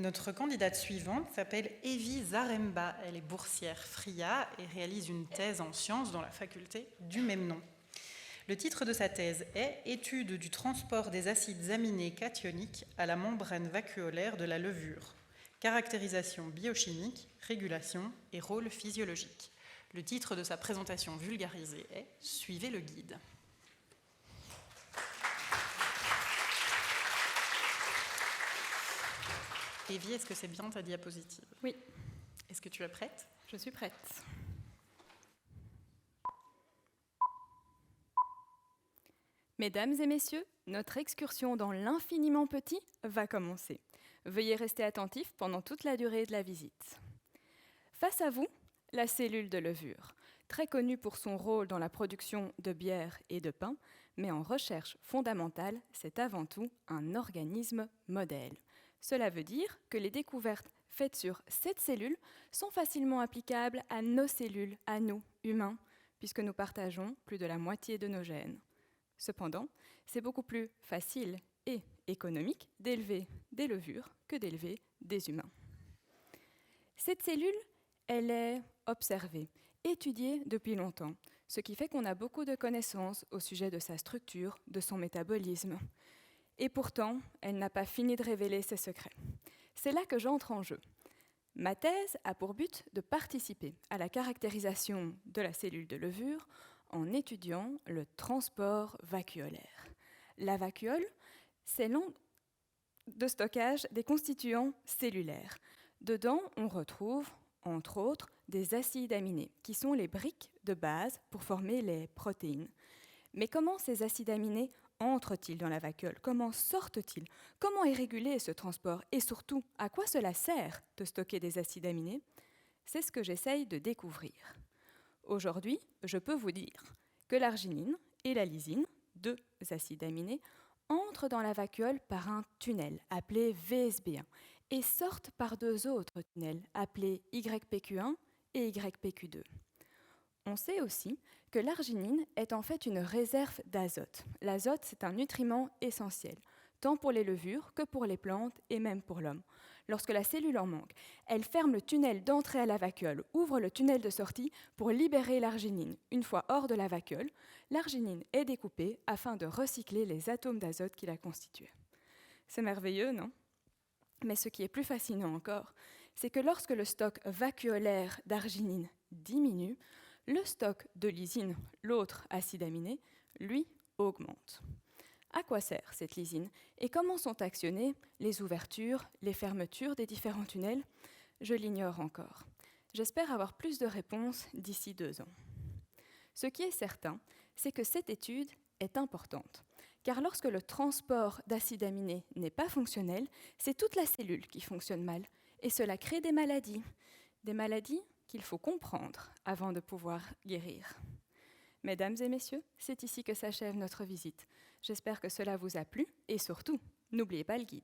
Notre candidate suivante s'appelle Evie Zaremba. Elle est boursière FRIA et réalise une thèse en sciences dans la faculté du même nom. Le titre de sa thèse est « Étude du transport des acides aminés cationiques à la membrane vacuolaire de la levure. Caractérisation biochimique, régulation et rôle physiologique ». Le titre de sa présentation vulgarisée est « Suivez le guide ». Evie, est-ce que c'est bien ta diapositive? Oui. Est-ce que tu es prête? Je suis prête. Mesdames et messieurs, notre excursion dans l'infiniment petit va commencer. Veuillez rester attentifs pendant toute la durée de la visite. Face à vous, la cellule de levure, très connue pour son rôle dans la production de bière et de pain, mais en recherche fondamentale, c'est avant tout un organisme modèle. Cela veut dire que les découvertes faites sur cette cellule sont facilement applicables à nos cellules, à nous, humains, puisque nous partageons plus de la moitié de nos gènes. Cependant, c'est beaucoup plus facile et économique d'élever des levures que d'élever des humains. Cette cellule, elle est observée, étudiée depuis longtemps, ce qui fait qu'on a beaucoup de connaissances au sujet de sa structure, de son métabolisme. Et pourtant, elle n'a pas fini de révéler ses secrets. C'est là que j'entre en jeu. Ma thèse a pour but de participer à la caractérisation de la cellule de levure en étudiant le transport vacuolaire. La vacuole, c'est l'onde de stockage des constituants cellulaires. Dedans, on retrouve, entre autres, des acides aminés, qui sont les briques de base pour former les protéines. Mais comment ces acides aminés entrent-ils dans la vacuole? Comment sortent-ils? Comment est régulé ce transport? Et surtout, à quoi cela sert de stocker des acides aminés? C'est ce que j'essaye de découvrir. Aujourd'hui, je peux vous dire que l'arginine et la lysine, deux acides aminés, entrent dans la vacuole par un tunnel appelé VSB1 et sortent par deux autres tunnels appelés YPQ1 et YPQ2. On sait aussi que l'arginine est en fait une réserve d'azote. L'azote, c'est un nutriment essentiel, tant pour les levures que pour les plantes et même pour l'homme. Lorsque la cellule en manque, elle ferme le tunnel d'entrée à la vacuole, ouvre le tunnel de sortie pour libérer l'arginine. Une fois hors de la vacuole, l'arginine est découpée afin de recycler les atomes d'azote qui la constituent. C'est merveilleux, non? Mais ce qui est plus fascinant encore, c'est que lorsque le stock vacuolaire d'arginine diminue, le stock de lysine, l'autre acide aminé, lui, augmente. À quoi sert cette lysine et comment sont actionnées les ouvertures, les fermetures des différents tunnels? Je l'ignore encore. J'espère avoir plus de réponses d'ici 2 ans. Ce qui est certain, c'est que cette étude est importante, car lorsque le transport d'acides aminés n'est pas fonctionnel, c'est toute la cellule qui fonctionne mal, et cela crée des maladies qu'il faut comprendre avant de pouvoir guérir. Mesdames et messieurs, c'est ici que s'achève notre visite. J'espère que cela vous a plu et surtout, n'oubliez pas le guide.